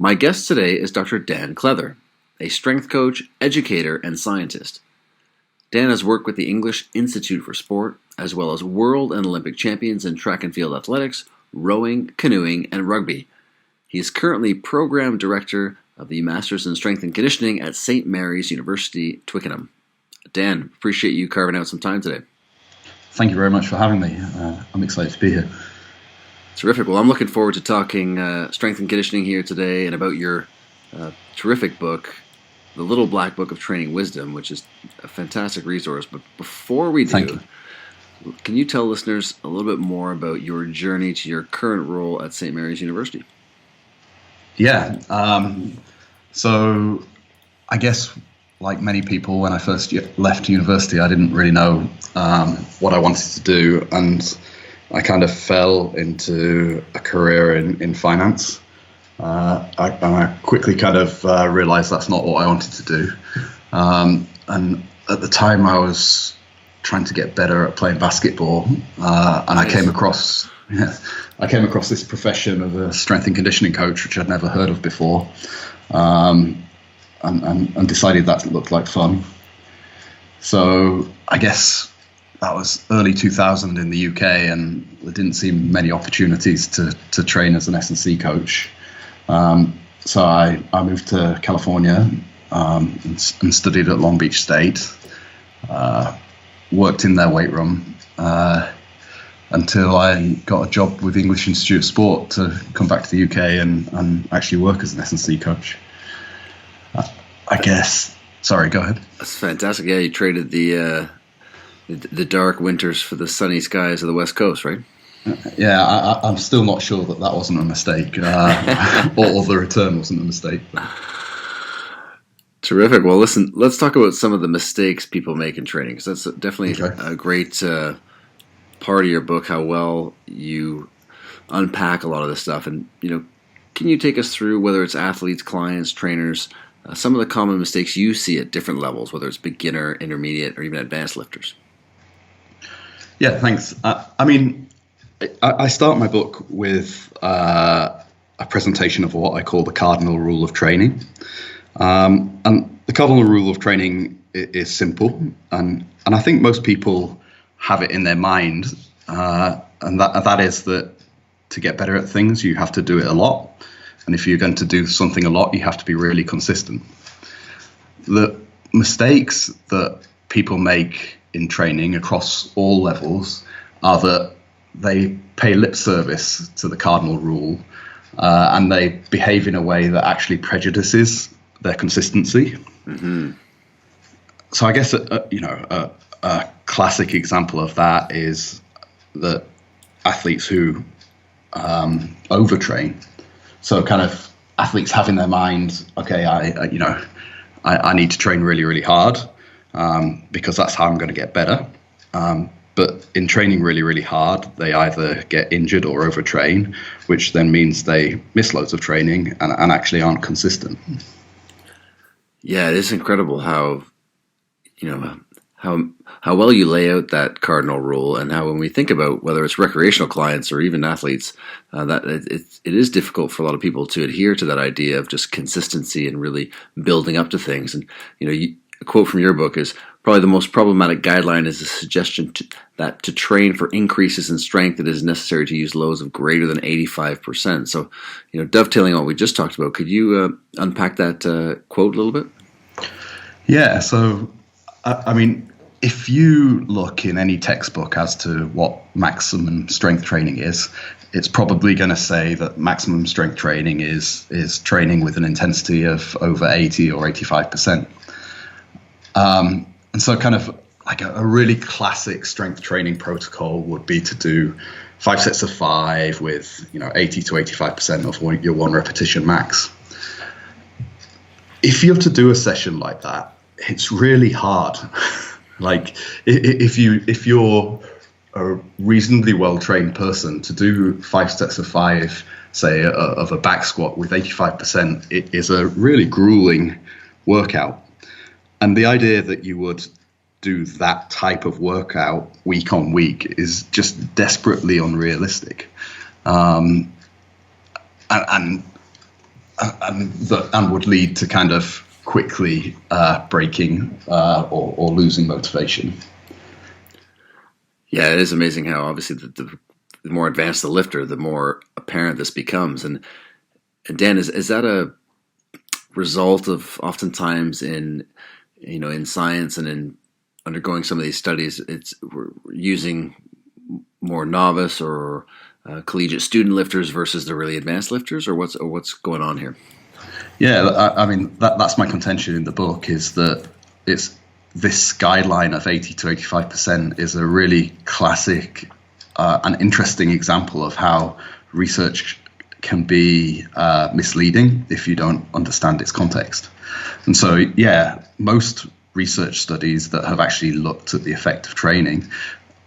My guest today is Dr. Dan Cleather, a strength coach, educator, and scientist. Dan has worked with the English Institute for Sport, as well as world and Olympic champions in track and field athletics, rowing, canoeing, and rugby. He is currently Program Director of the Masters in Strength and Conditioning at St. Mary's University, Twickenham. Dan, appreciate you carving out some time today. Thank you very much for having me. I'm excited to be here. Terrific. Well, I'm looking forward to talking strength and conditioning here today and about your terrific book, The Little Black Book of Training Wisdom, which is a fantastic resource. But before we do, can you tell listeners a little bit more about your journey to your current role at St. Mary's University? Yeah. So I guess like many people, when I first left university, I didn't really know what I wanted to do. And I kind of fell into a career in finance. I quickly kind of realized that's not what I wanted to do. And at the time I was trying to get better at playing basketball. And I came across this profession of a strength and conditioning coach, which I'd never heard of before. And decided that looked like fun. So I guess that was early 2000 in the UK, and there didn't seem many opportunities to train as an S&C coach. So I moved to California and studied at Long Beach State, worked in their weight room until I got a job with English Institute of Sport to come back to the UK and actually work as an S&C coach. I guess. Sorry, go ahead. That's fantastic. Yeah, you traded the dark winters for the sunny skies of the West Coast, right? Yeah, I'm still not sure that wasn't a mistake, or the return wasn't a mistake. Terrific. Well, listen, let's talk about some of the mistakes people make in training, because that's definitely a great part of your book, how well you unpack a lot of this stuff. And, can you take us through, whether it's athletes, clients, trainers, some of the common mistakes you see at different levels, whether it's beginner, intermediate, or even advanced lifters? Yeah, thanks. I start my book with a presentation of what I call the Cardinal rule of training. And the Cardinal rule of training is simple, and I think most people have it in their mind, and that is that to get better at things, you have to do it a lot. And if you're going to do something a lot, you have to be really consistent. The mistakes that people make in training across all levels are that they pay lip service to the Cardinal rule, and they behave in a way that actually prejudices their consistency. Mm-hmm. So I guess a classic example of that is that athletes who overtrain. So kind of athletes have in their mind, okay, I need to train really, really hard because that's how I'm going to get better. But in training really, really hard, they either get injured or overtrain, which then means they miss loads of training and actually aren't consistent. Yeah, it is incredible how well you lay out that Cardinal rule, and how when we think about whether it's recreational clients or even athletes, that it is difficult for a lot of people to adhere to that idea of just consistency and really building up to things. And a quote from your book is, probably the most problematic guideline is the suggestion that to train for increases in strength, it is necessary to use loads of greater than 85%. So, dovetailing on what we just talked about, could you unpack that quote a little bit? Yeah. So, if you look in any textbook as to what maximum strength training is, it's probably going to say that maximum strength training is training with an intensity of over 80 or 85%. And so kind of like a really classic strength training protocol would be to do 5 sets of 5 with 80 to 85% of your one repetition max. If you're to do a session like that, it's really hard. Like if you're a reasonably well-trained person, to do 5 sets of 5, say of a back squat with 85%, it is a really grueling workout. And the idea that you would do that type of workout week on week is just desperately unrealistic. And and would lead to kind of quickly breaking or losing motivation. Yeah, it is amazing how obviously the more advanced the lifter, the more apparent this becomes. And Dan, is that a result of oftentimes in science and in undergoing some of these studies, we're using more novice or collegiate student lifters versus the really advanced lifters, or what's going on here? Yeah, I mean that's my contention in the book, is that it's this guideline of 80 to 85% is a really classic and interesting example of how research can be misleading if you don't understand its context. And so, yeah, most research studies that have actually looked at the effect of training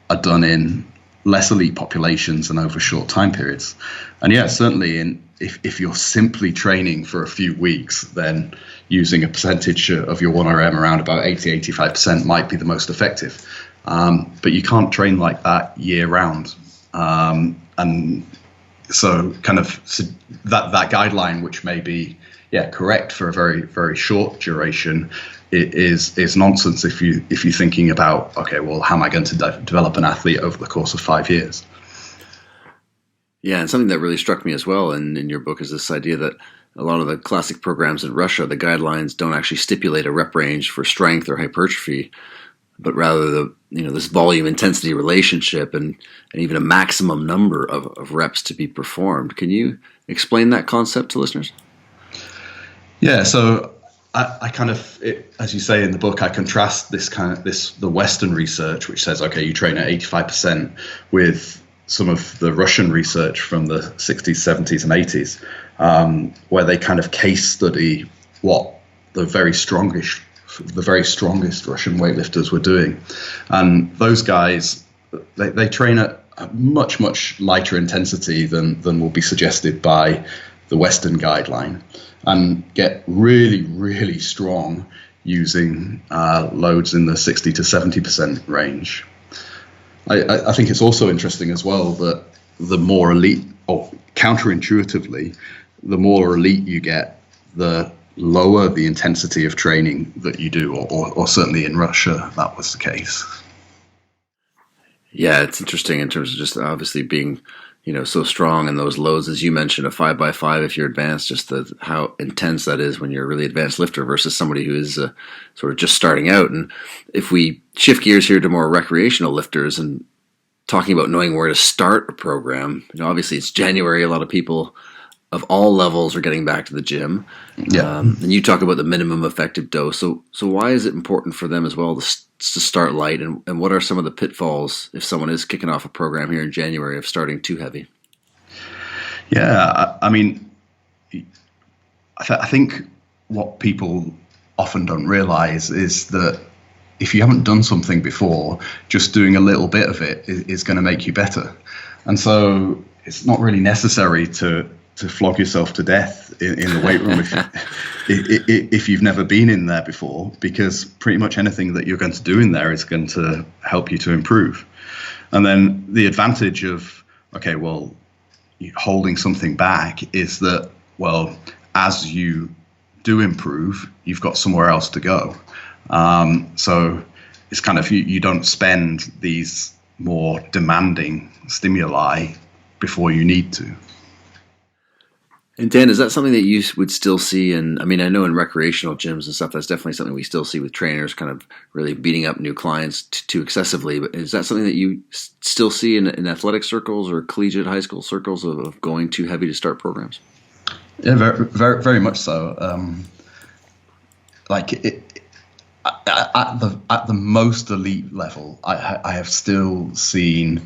are done in less elite populations and over short time periods. And yeah, certainly if you're simply training for a few weeks, then using a percentage of your 1RM around about 80-85% might be the most effective. But you can't train like that year round. And so kind of that guideline, which may be correct for a very, very short duration, it is nonsense if you're thinking about, okay, well, how am I going to develop an athlete over the course of 5 years? Yeah, and something that really struck me as well in your book is this idea that a lot of the classic programs in Russia, the guidelines don't actually stipulate a rep range for strength or hypertrophy, but rather this volume intensity relationship and even a maximum number of reps to be performed. Can you explain that concept to listeners? Yeah, so I kind of, as you say in the book, I contrast the Western research, which says, okay, you train at 85%, with some of the Russian research from the 60s, 70s, and 80s, where they kind of case study what the very strongest Russian weightlifters were doing. And those guys, they train at a much, much lighter intensity than will be suggested by the Western guideline, and get really, really strong using loads in the 60 to 70% range. I think it's also interesting as well that the more elite, or counterintuitively, the more elite you get, the lower the intensity of training that you do, or certainly in Russia that was the case. Yeah, it's interesting in terms of just obviously being so strong in those loads, as you mentioned, a 5x5 if you're advanced, just how intense that is when you're a really advanced lifter versus somebody who is sort of just starting out. And if we shift gears here to more recreational lifters and talking about knowing where to start a program, obviously it's January, a lot of people of all levels are getting back to the gym. Yeah. And you talk about the minimum effective dose. So why is it important for them as well to start light? And what are some of the pitfalls if someone is kicking off a program here in January of starting too heavy? Yeah, I mean, I think what people often don't realize is that if you haven't done something before, just doing a little bit of it is going to make you better. And so it's not really necessary to flog yourself to death in the weight room if you've never been in there before, because pretty much anything that you're going to do in there is going to help you to improve. And then the advantage of, okay, well, holding something back is that, well, as you do improve, you've got somewhere else to go. So it's kind of, you don't spend these more demanding stimuli before you need to. And Dan, is that something that you would still see? And I mean, I know in recreational gyms and stuff, that's definitely something we still see with trainers kind of really beating up new clients too excessively. But is that something that you still see in athletic circles or collegiate high school circles of going too heavy to start programs? Yeah, very, very, very much so. At the most elite level, I have still seen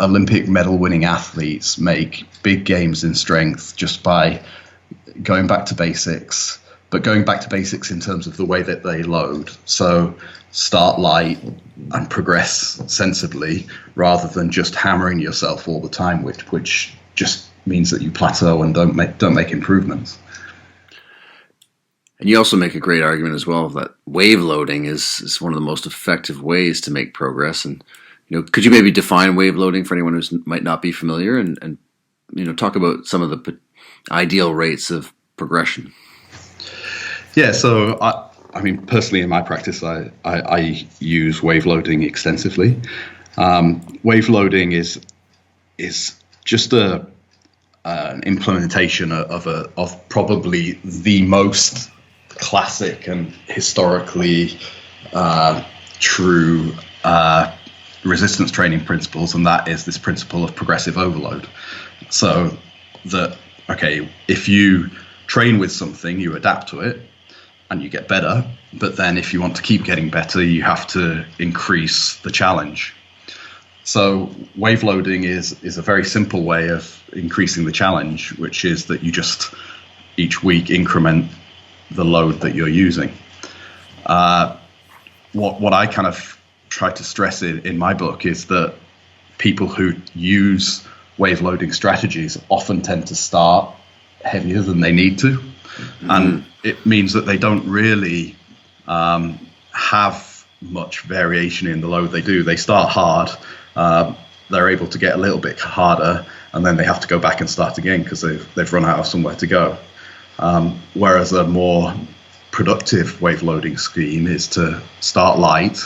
Olympic medal winning athletes make big gains in strength just by going back to basics, but going back to basics in terms of the way that they load. So start light and progress sensibly, rather than just hammering yourself all the time, which just means that you plateau and don't make improvements. And you also make a great argument as well that wave loading is one of the most effective ways to make progress. And could you maybe define wave loading for anyone who might not be familiar, and talk about some of the ideal rates of progression? Yeah, so I mean, personally in my practice, I use wave loading extensively. Wave loading is just an implementation of probably the most classic and historically true resistance training principles, and that is this principle of progressive overload. So that, okay, if you train with something, you adapt to it and you get better, but then if you want to keep getting better, you have to increase the challenge. So wave loading is a very simple way of increasing the challenge, which is that you just each week increment the load that you're using. What I kind of try to stress in my book is that people who use wave loading strategies often tend to start heavier than they need to. Mm-hmm. And it means that they don't really have much variation in the load they do. They start hard, they're able to get a little bit harder, and then they have to go back and start again because they've run out of somewhere to go. Whereas a more productive wave loading scheme is to start light,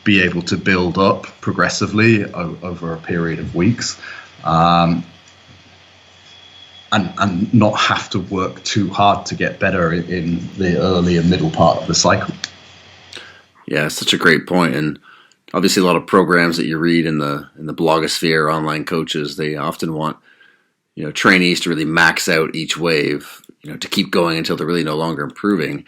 be able to build up progressively over a period of weeks, and not have to work too hard to get better in the early and middle part of the cycle. Yeah, such a great point. And obviously a lot of programs that you read in the blogosphere, online coaches, they often want, trainees to really max out each wave, to keep going until they're really no longer improving.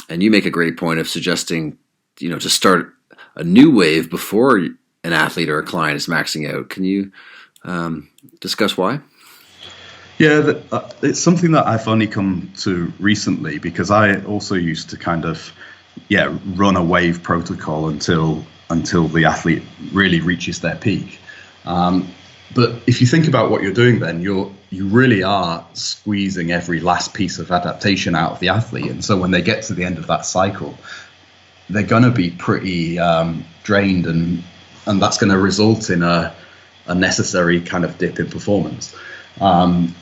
And you make a great point of suggesting, to start a new wave before an athlete or a client is maxing out. Can you discuss why? Yeah, it's something that I've only come to recently, because I also used to kind of, run a wave protocol until the athlete really reaches their peak. But if you think about what you're doing, then you really are squeezing every last piece of adaptation out of the athlete. And so when they get to the end of that cycle, they're going to be pretty drained, and that's going to result in a necessary kind of dip in performance. In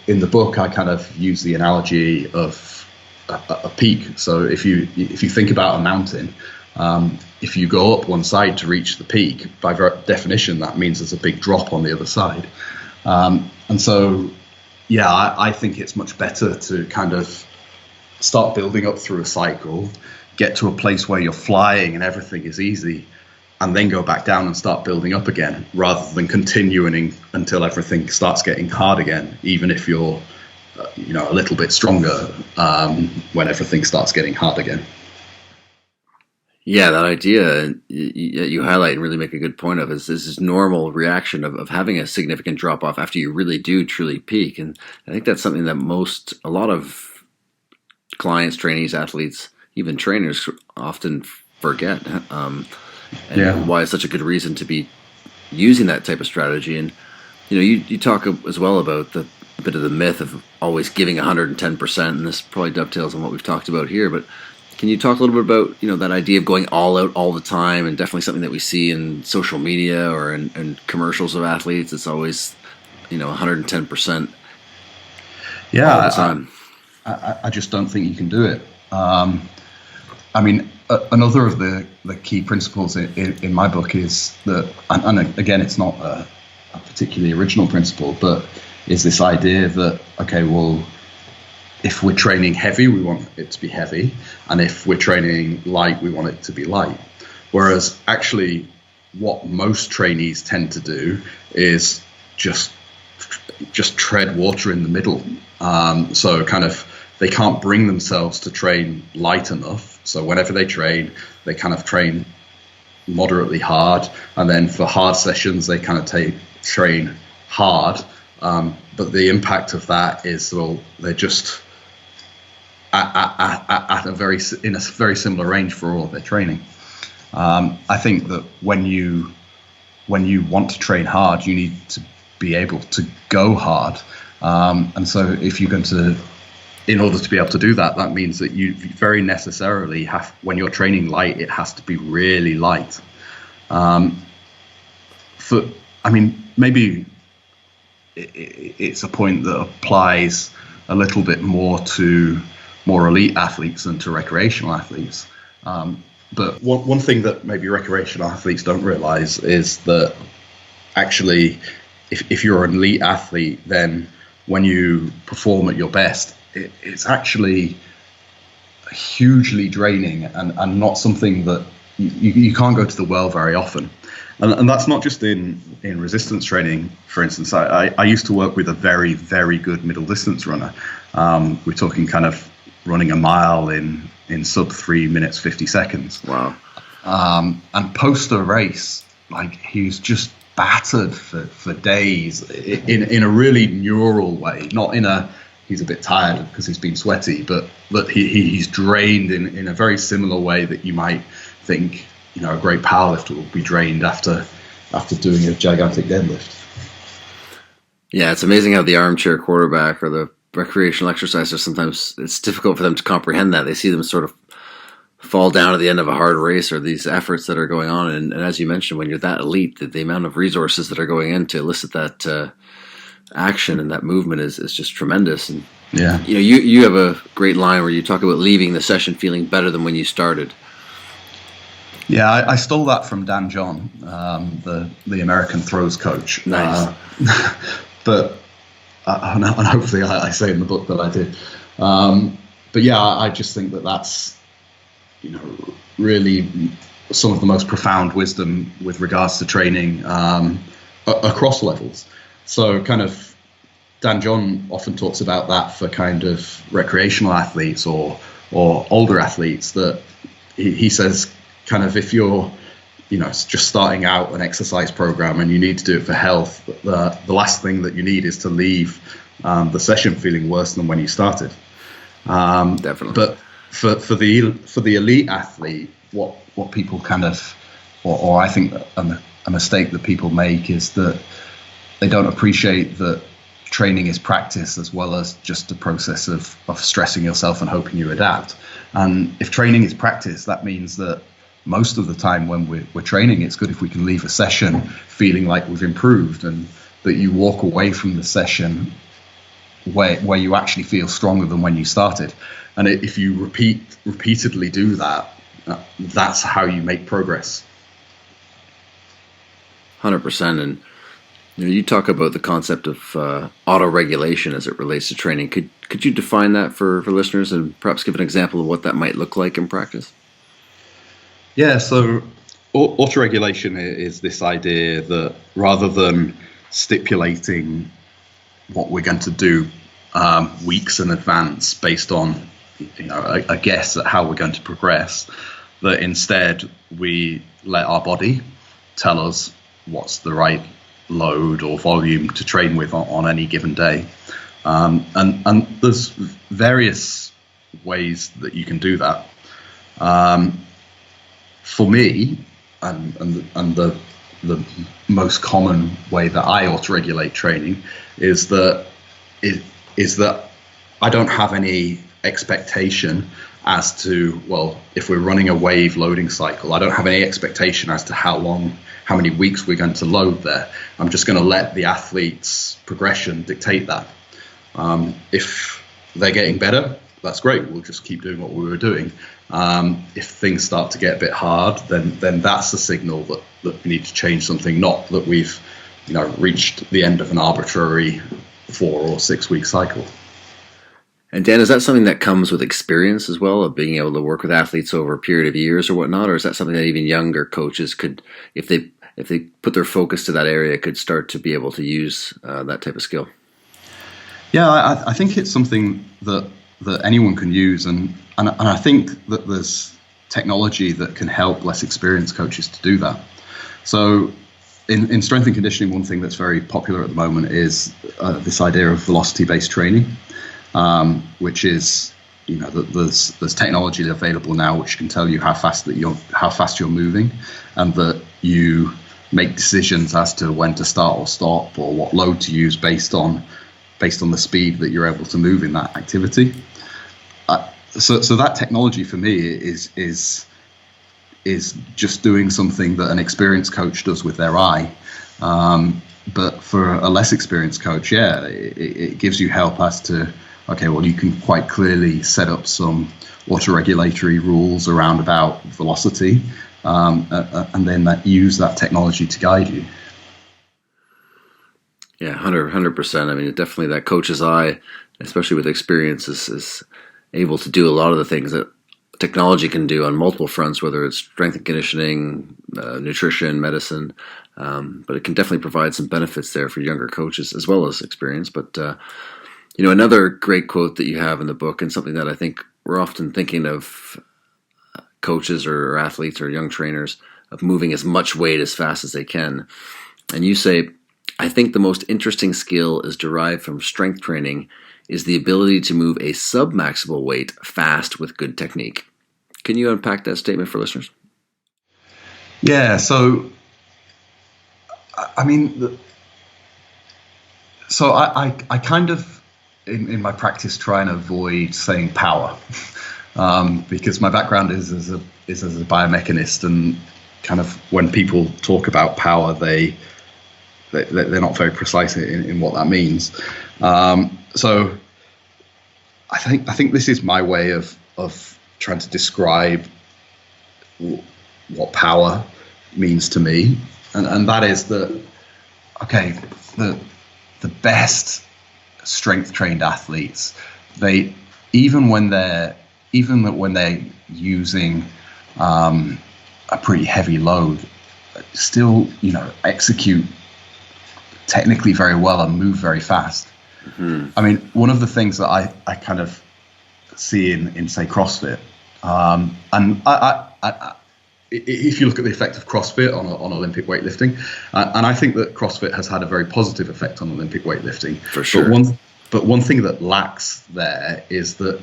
the book, I kind of use the analogy of a peak. So if you think about a mountain, if you go up one side to reach the peak, by definition, that means there's a big drop on the other side. And so, I think it's much better to kind of start building up through a cycle, get to a place where you're flying and everything is easy, and then go back down and start building up again, rather than continuing until everything starts getting hard again, even if you're a little bit stronger when everything starts getting hard again. Yeah, that idea you highlight and really make a good point of is this normal reaction of having a significant drop off after you really do truly peak. And I think that's something that a lot of clients, trainees, athletes, even trainers often forget. And why it's such a good reason to be using that type of strategy. And you talk as well about a bit of the myth of always giving 110%, and this probably dovetails on what we've talked about here. But can you talk a little bit about that idea of going all out all the time, and definitely something that we see in social media or in commercials of athletes? It's always 110%. Yeah, all the time. I just don't think you can do it. I mean, another of the key principles in my book is that, and again, it's not a particularly original principle, but is this idea that, okay, well, if we're training heavy, we want it to be heavy, and if we're training light, we want it to be light. Whereas actually what most trainees tend to do is just tread water in the middle. So kind of they can't bring themselves to train light enough. So whenever they train, they kind of train moderately hard, and then for hard sessions, they kind of train hard. But the impact of that is, well, they're just at a very similar range for all of their training. I think that when you want to train hard, you need to be able to go hard. And so if you're going to, in order to be able to do that, that means that you very necessarily have, when you're training light, it has to be really light. Maybe it's a point that applies a little bit more to more elite athletes than to recreational athletes. But one thing that maybe recreational athletes don't realize is that actually, if you're an elite athlete, then when you perform at your best, it's actually hugely draining and not something that you can't go to the well very often. And that's not just in resistance training. For instance, I used to work with a very, very good middle distance runner. We're talking kind of running a mile in sub 3 minutes 50 seconds. Wow. And post the race, like, he was just battered for days in a really neural way, not in a he's a bit tired because he's been sweaty, but he's drained in a very similar way that you might think, a great powerlifter will be drained after doing a gigantic deadlift. Yeah, it's amazing how the armchair quarterback or the recreational exerciser, sometimes it's difficult for them to comprehend that. They see them sort of fall down at the end of a hard race or these efforts that are going on. And as you mentioned, when you're that elite, the amount of resources that are going in to elicit that action and that movement is just tremendous. And yeah, you have a great line where you talk about leaving the session feeling better than when you started. Yeah, I stole that from Dan John, the American throws coach. Nice. But and hopefully I say in the book that I did. But yeah, I just think that's really some of the most profound wisdom with regards to training across levels. So kind of Dan John often talks about that for kind of recreational athletes or older athletes, that he says kind of if you're just starting out an exercise program and you need to do it for health, the last thing that you need is to leave the session feeling worse than when you started. Definitely. But for the elite athlete, what people kind of, or I think a mistake that people make is that they don't appreciate that training is practice as well as just a process of stressing yourself and hoping you adapt. And if training is practice, that means that most of the time when we're training, it's good if we can leave a session feeling like we've improved, and that you walk away from the session where you actually feel stronger than when you started. And if you repeatedly do that, that's how you make progress. 100%. And you talk about the concept of autoregulation as it relates to training. Could you define that for listeners and perhaps give an example of what that might look like in practice? Yeah, so autoregulation is this idea that rather than stipulating what we're going to do weeks in advance based on a guess at how we're going to progress, that instead we let our body tell us what's the right load or volume to train with on any given day. And there's various ways that you can do that. For me, and the most common way that I auto-regulate training is that I don't have any expectation as to, well, if we're running a wave loading cycle, I don't have any expectation as to how many weeks we're going to load there. I'm just going to let the athlete's progression dictate that. If they're getting better, that's great. We'll just keep doing what we were doing. If things start to get a bit hard, then that's a signal that we need to change something, not that we've reached the end of an arbitrary 4 or 6 week cycle. And Dan, is that something that comes with experience as well, of being able to work with athletes over a period of years or whatnot, or is that something that even younger coaches could, if they put their focus to that area, could start to be able to use that type of skill? Yeah, I think it's something that anyone can use, and I think that there's technology that can help less experienced coaches to do that. So in strength and conditioning, one thing that's very popular at the moment is this idea of velocity-based training, which is that there's technology available now which can tell you how fast you're moving, and that you make decisions as to when to start or stop or what load to use based on the speed that you're able to move in that activity. So that technology for me is just doing something that an experienced coach does with their eye. But for a less experienced coach, yeah, it gives you help as to, okay, well, you can quite clearly set up some autoregulatory rules around about velocity, and then use that technology to guide you. Yeah, 100%. I mean, definitely that coach's eye, especially with experience, is able to do a lot of the things that technology can do on multiple fronts, whether it's strength and conditioning, nutrition, medicine. But it can definitely provide some benefits there for younger coaches as well as experience. But, another great quote that you have in the book, and something that I think we're often thinking of coaches or athletes or young trainers, of moving as much weight as fast as they can. And you say, I think the most interesting skill is derived from strength training is the ability to move a sub-maximal weight fast with good technique. Can you unpack that statement for listeners? Yeah, so, I mean, I kind of, in my practice, try and avoid saying power, because my background is as a biomechanist, and kind of when people talk about power, they're not very precise in what that means. So I think this is my way of trying to describe what power means to me, and that is that, okay, the best strength trained athletes, they even when they're using a pretty heavy load, still execute technically very well and move very fast. Mm-hmm. I mean, one of the things that I kind of see in say CrossFit, and if you look at the effect of CrossFit on Olympic weightlifting, and I think that CrossFit has had a very positive effect on Olympic weightlifting. For sure. But one thing that lacks there is that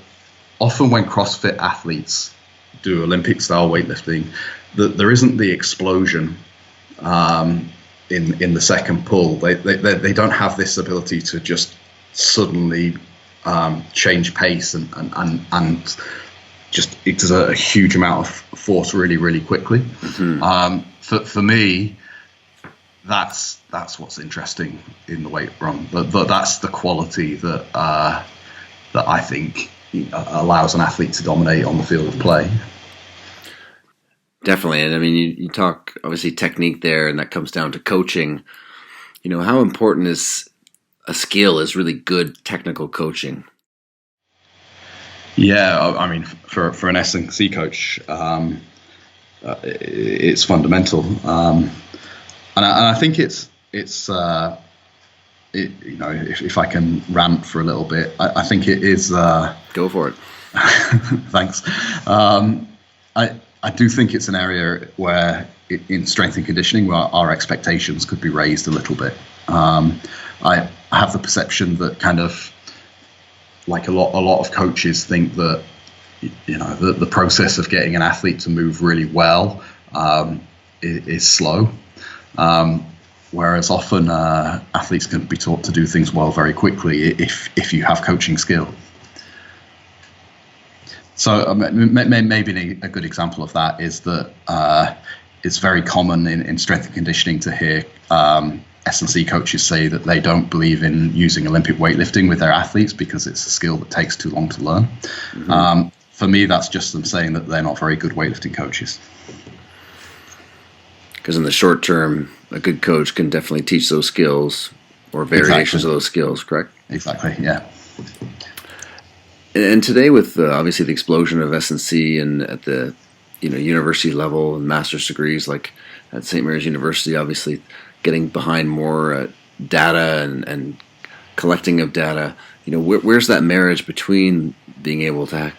often when CrossFit athletes do Olympic style weightlifting, that there isn't the explosion in the second pull. They don't have this ability to just suddenly change pace and just exert a huge amount of force really, really quickly. Mm-hmm. For me, that's what's interesting in the weight run. That's the quality that I think allows an athlete to dominate on the field of play. Definitely. And I mean, you talk obviously technique there, and that comes down to coaching. How important is a skill is really good technical coaching? Yeah, I mean, for an S&C coach, it's fundamental, and I think it's if I can rant for a little bit, I think it is. Go for it. Thanks. I do think it's an area where, in strength and conditioning, where our expectations could be raised a little bit. I have the perception that kind of, like a lot of coaches think that the process of getting an athlete to move really well is slow, whereas often athletes can be taught to do things well very quickly if you have coaching skill. So maybe a good example of that is that it's very common in strength and conditioning to hear S&C coaches say that they don't believe in using Olympic weightlifting with their athletes because it's a skill that takes too long to learn. Mm-hmm. For me, that's just them saying that they're not very good weightlifting coaches. Because in the short term, a good coach can definitely teach those skills or variations of those skills, correct? Exactly, yeah. And today, with obviously the explosion of S&C and at the university level and master's degrees, like at St. Mary's University, obviously getting behind more data and collecting of data, where's that marriage between being able to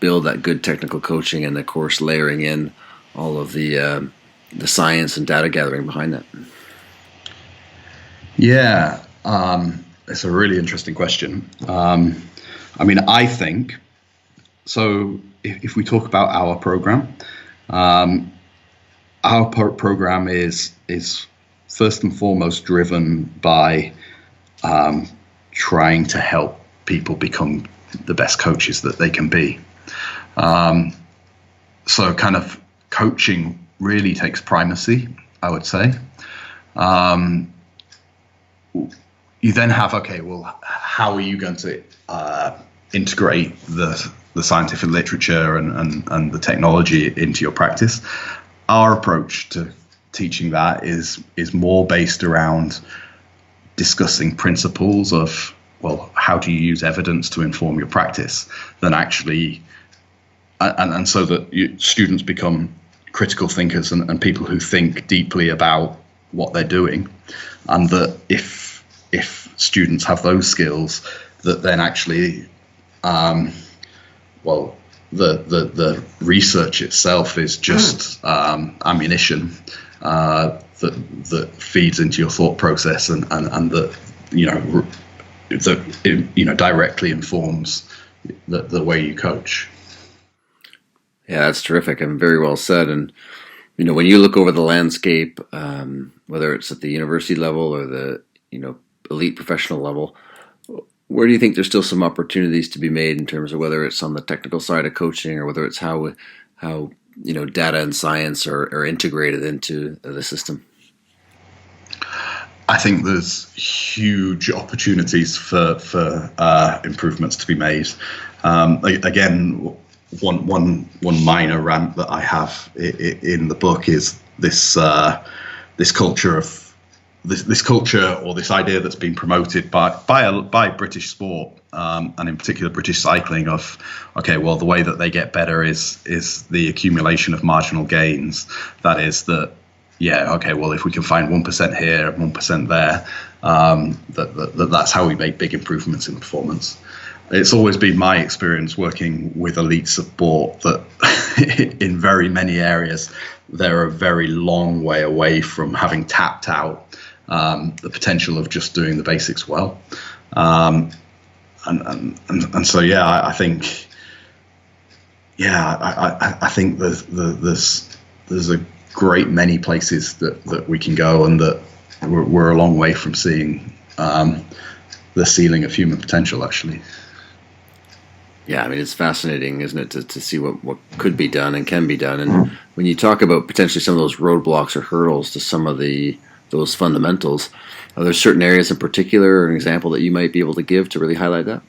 build that good technical coaching and, of course, layering in all of the science and data gathering behind that? Yeah, it's a really interesting question. I mean, I think, so if we talk about our program, our program is first and foremost driven by trying to help people become the best coaches that they can be. So kind of coaching really takes primacy, I would say. you then have, okay, well, how are you going to integrate the scientific literature and the technology into your practice? Our approach to teaching that is more based around discussing principles of, well, how do you use evidence to inform your practice, than actually, and so that students become critical thinkers and people who think deeply about what they're doing, and that if students have those skills, that then actually, well, the research itself is just ammunition that feeds into your thought process, and that directly informs the way you coach. Yeah, that's terrific and very well said. And when you look over the landscape, whether it's at the university level or the elite professional level, where do you think there's still some opportunities to be made in terms of whether it's on the technical side of coaching, or whether it's how data and science are integrated into the system? I think there's huge opportunities for improvements to be made. Again, one minor rant that I have in the book is this culture of this culture, or this idea that's been promoted by British sport, and in particular British cycling, of, okay, well, the way that they get better is the accumulation of marginal gains. That is that, yeah, okay, well, if we can find 1% here and 1% there, that's how we make big improvements in performance. It's always been my experience working with elite support that in very many areas they're a very long way away from having tapped out the potential of just doing the basics well. And so, yeah, I think there's a great many places that we can go, and that we're a long way from seeing the ceiling of human potential, actually. Yeah, I mean, it's fascinating, isn't it, to see what could be done and can be done. And when you talk about potentially some of those roadblocks or hurdles to some of those fundamentals, are there certain areas in particular, or an example that you might be able to give to really highlight that?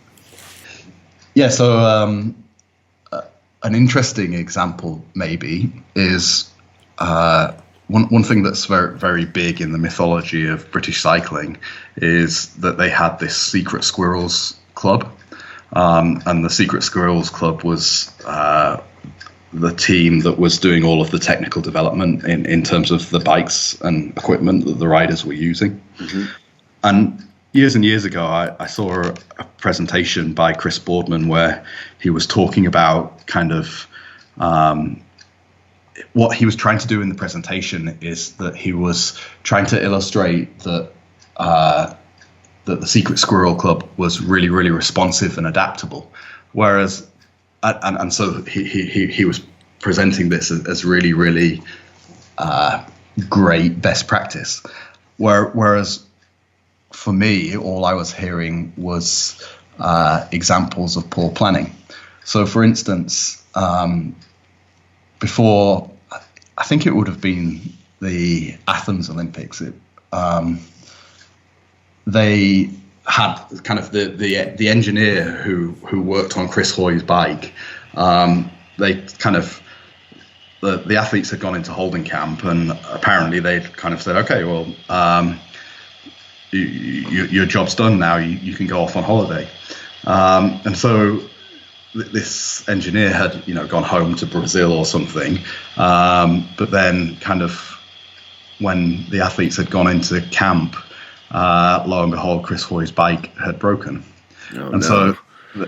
Yeah, so an interesting example maybe is one thing that's very, very big in the mythology of British cycling is that they had this Secret Squirrels Club. And the Secret Squirrels Club was the team that was doing all of the technical development in terms of the bikes and equipment that the riders were using. Mm-hmm. And years and years ago, I saw a presentation by Chris Boardman where he was talking about kind of what he was trying to do in the presentation is that he was trying to illustrate that that the Secret Squirrel Club was really, really responsive and adaptable, whereas, and so he was presenting this as really, really great best practice, whereas for me, all I was hearing was examples of poor planning. So, for instance, before, I think it would have been the Athens Olympics, they had kind of the engineer who worked on Chris Hoy's bike. They kind of, the athletes had gone into holding camp, and apparently they'd kind of said, okay, well, your job's done now. You can go off on holiday. And so this engineer had, gone home to Brazil or something. But then kind of when the athletes had gone into camp, lo and behold, Chris Hoy's bike had broken. So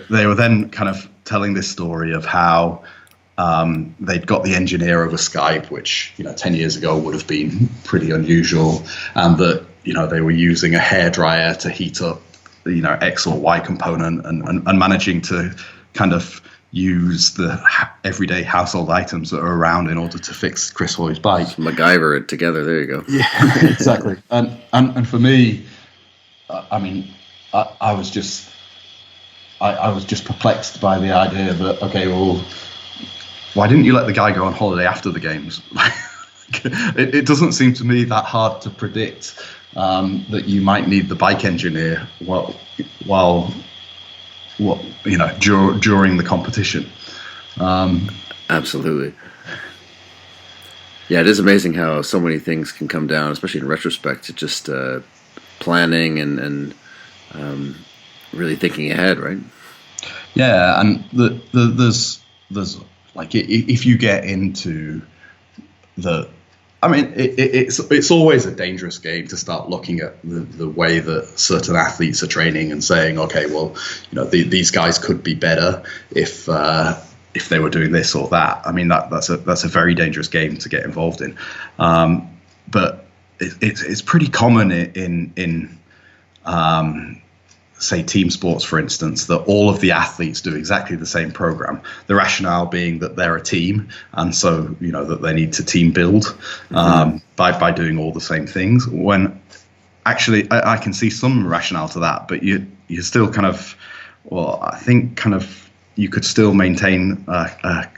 they were then kind of telling this story of how they'd got the engineer over Skype, which 10 years ago would have been pretty unusual, and that they were using a hairdryer to heat up X or Y component, and managing to kind of use the everyday household items that are around in order to fix Chris Hoy's bike. MacGyver it together. There you go. Yeah, exactly. And for me, I mean, I was just perplexed by the idea that, okay, well, why didn't you let the guy go on holiday after the games? It doesn't seem to me that hard to predict that you might need the bike engineer while during the competition. Absolutely. Yeah, it is amazing how so many things can come down, especially in retrospect, to just planning and really thinking ahead, right? Yeah, and there's like if you get into it's always a dangerous game to start looking at the way that certain athletes are training and saying, okay, well, these guys could be better if they were doing this or that. I mean, that's a very dangerous game to get involved in. But it's pretty common in say team sports, for instance, that all of the athletes do exactly the same program. The rationale being that they're a team, and so that they need to team build by doing all the same things. When actually, I can see some rationale to that, but you still kind of, I think kind of you could still maintain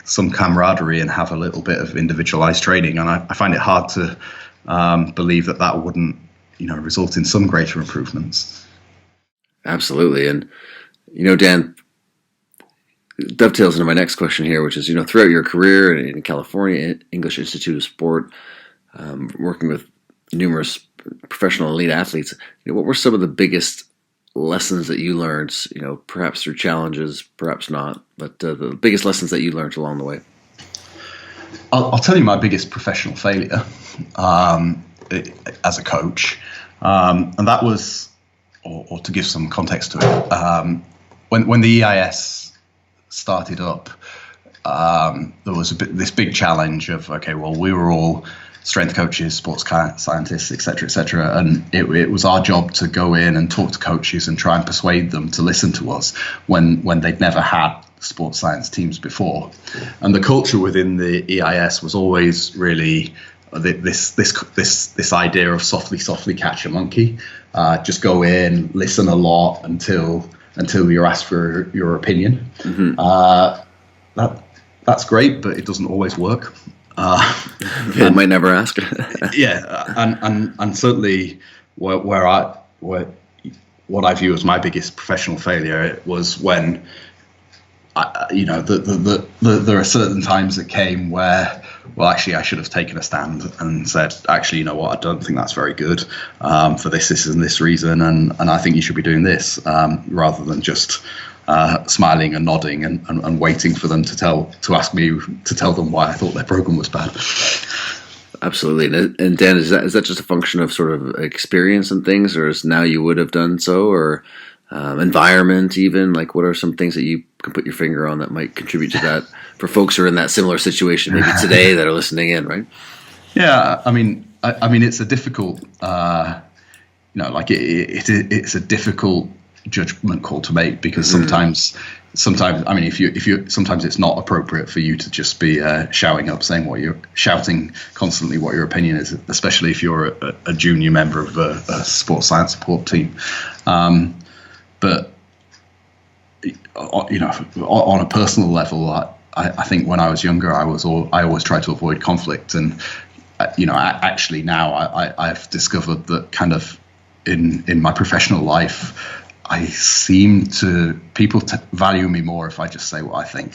some camaraderie and have a little bit of individualized training. And I find it hard to believe that wouldn't result in some greater improvements. Absolutely. And, Dan, dovetails into my next question here, which is, throughout your career in California, English Institute of Sport, working with numerous professional elite athletes, what were some of the biggest lessons that you learned, perhaps through challenges, perhaps not, but the biggest lessons that you learned along the way? I'll tell you my biggest professional failure as a coach. And that was, or to give some context to it, when the EIS started up, there was this big challenge of, okay, well, we were all strength coaches, sports scientists, et cetera, and it was our job to go in and talk to coaches and try and persuade them to listen to us when they'd never had sports science teams before. And the culture within the EIS was always really this idea of softly catch a monkey. Just go in, listen a lot until you're asked for your opinion. Mm-hmm. That's great, but it doesn't always work. I might never ask. Yeah, and certainly what I view as my biggest professional failure was when there are certain times that came where, well, actually, I should have taken a stand and said, actually, you know what, I don't think that's very good for this and this reason, and I think you should be doing this, rather than just smiling and nodding and waiting for them to ask me to tell them why I thought their program was bad. Absolutely. And Dan, is that just a function of sort of experience and things, or is now you would have done so, or environment even? Like, what are some things that you can put your finger on that might contribute to that for folks who are in that similar situation maybe today that are listening in, right? Yeah, I mean it's a difficult it's a difficult judgment call to make, because sometimes I mean, if you sometimes it's not appropriate for you to just be shouting constantly what your opinion is, especially if you're a junior member of a sports science support team. But on a personal level, I think when I was younger, I always tried to avoid conflict, and actually now I've discovered that kind of in my professional life, I seem to people value me more if I just say what I think.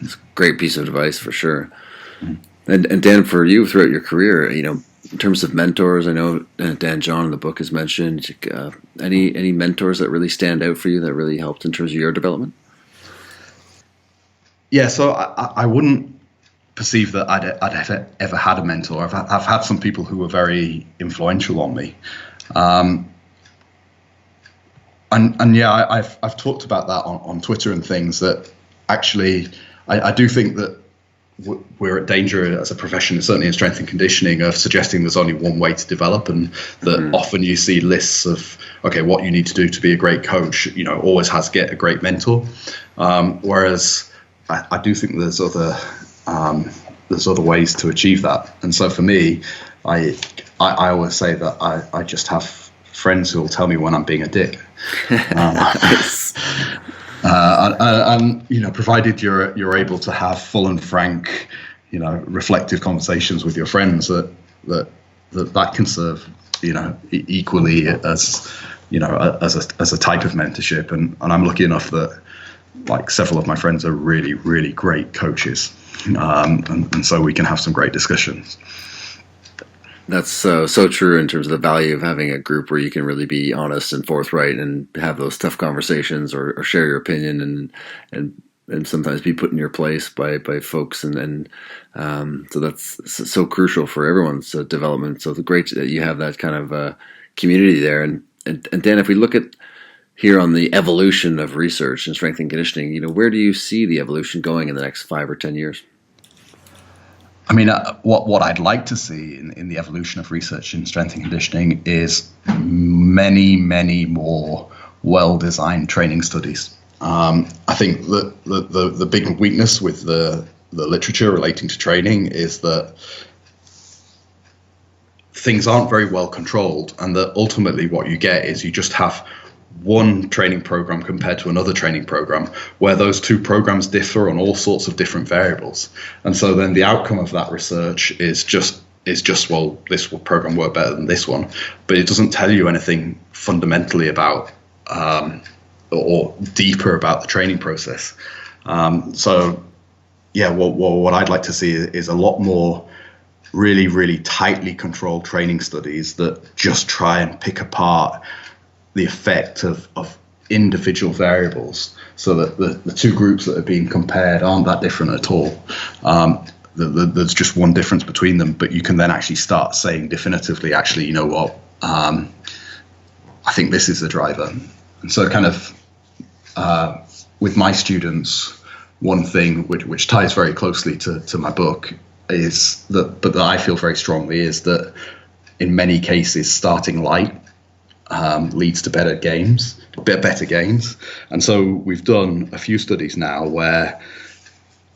It's a great piece of advice for sure. And Dan, for you throughout your career, in terms of mentors, I know Dan John in the book has mentioned any mentors that really stand out for you that really helped in terms of your development? Yeah, so I wouldn't perceive that I'd ever had a mentor. I've had some people who were very influential on me. And yeah, I've talked about that on Twitter and things, that actually I do think that we're at danger as a profession, certainly in strength and conditioning, of suggesting there's only one way to develop, and that often you see lists of, okay, what you need to do to be a great coach, always has to get a great mentor. Whereas I do think there's other ways to achieve that. And so for me, I always say that I just have friends who will tell me when I'm being a dick. And provided you're able to have full and frank, reflective conversations with your friends, that that can serve, equally as, as a type of mentorship. And I'm lucky enough that like several of my friends are really, really great coaches. And so we can have some great discussions. That's so true in terms of the value of having a group where you can really be honest and forthright and have those tough conversations, or share your opinion and sometimes be put in your place by folks, and so that's so crucial for everyone's development. So great that you have that kind of community there. And Dan, if we look at here on the evolution of research in strength and conditioning, where do you see the evolution going in the next 5 or 10 years? I mean, what I'd like to see in the evolution of research in strength and conditioning is many, many more well-designed training studies. I think that the big weakness with the literature relating to training is that things aren't very well controlled, and that ultimately what you get is you just have one training program compared to another training program, where those two programs differ on all sorts of different variables. And so then the outcome of that research is just well, this program worked better than this one, but it doesn't tell you anything fundamentally about or deeper about the training process. So yeah, what I'd like to see is a lot more really, really tightly controlled training studies that just try and pick apart the effect of individual variables, so that the two groups that are being compared aren't that different at all. There's just one difference between them, but you can then actually start saying definitively, actually, you know what, I think this is the driver. And so kind of with my students, one thing which ties very closely to my book is that I feel very strongly is that in many cases starting light leads to better gains. And so we've done a few studies now where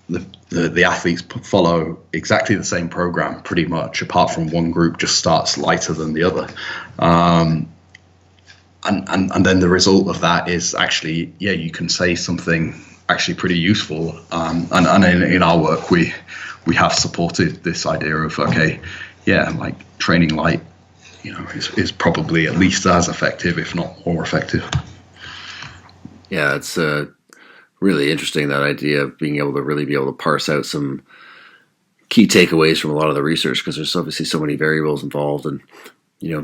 the athletes follow exactly the same program pretty much, apart from one group just starts lighter than the other. And then the result of that is actually, yeah, you can say something actually pretty useful. And in our work, we have supported this idea of, okay, yeah, like training light, is probably at least as effective, if not more effective. Yeah, it's really interesting, that idea of being able to parse out some key takeaways from a lot of the research, because there's obviously so many variables involved. And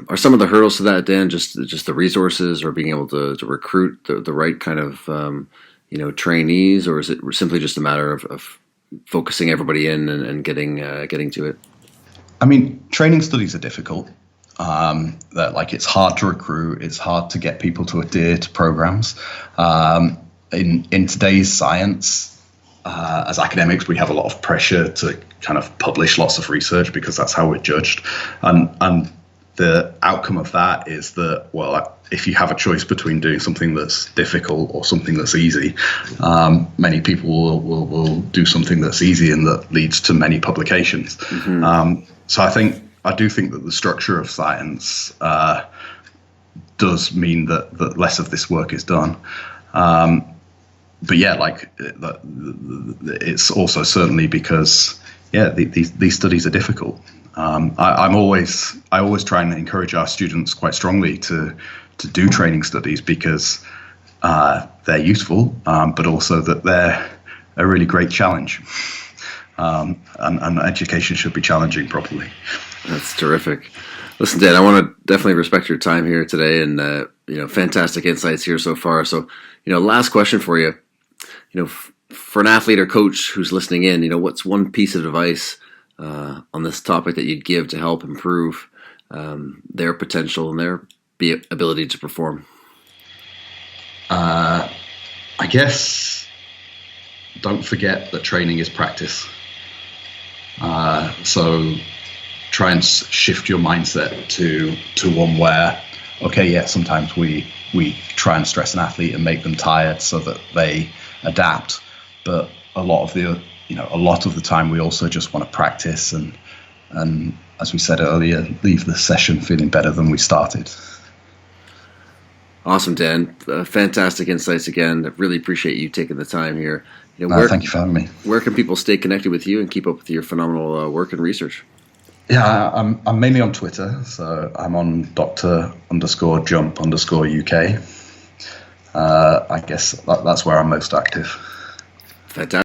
are some of the hurdles to that, Dan, just the resources, or being able to recruit the right kind of trainees, or is it simply just a matter of focusing everybody in and getting to it? I mean, training studies are difficult. That like it's hard to recruit, it's hard to get people to adhere to programs. In today's science, as academics, we have a lot of pressure to kind of publish lots of research because that's how we're judged. And the outcome of that is that, well, if you have a choice between doing something that's difficult or something that's easy, many people will do something that's easy, and that leads to many publications. Mm-hmm. So I do think that the structure of science does mean that less of this work is done. But yeah, like it's also certainly because, yeah, these studies are difficult. I always try and encourage our students quite strongly to do training studies, because they're useful, but also that they're a really great challenge. And education should be challenging properly. That's terrific. Listen, Dan, I want to definitely respect your time here today, and fantastic insights here so far. So, last question for you. For an athlete or coach who's listening in, what's one piece of advice on this topic that you'd give to help improve their potential and their ability to perform? I guess don't forget that training is practice. So try and shift your mindset to one where, okay, yeah, sometimes we try and stress an athlete and make them tired so that they adapt, but a lot of the time we also just want to practice and as we said earlier, leave the session feeling better than we started. Awesome, Dan. Fantastic insights again. I really appreciate you taking the time here. Thank you for having me. Where can people stay connected with you and keep up with your phenomenal work and research? Yeah, I'm mainly on Twitter, so I'm on Dr_Jump_UK. I guess that's where I'm most active. Fantastic.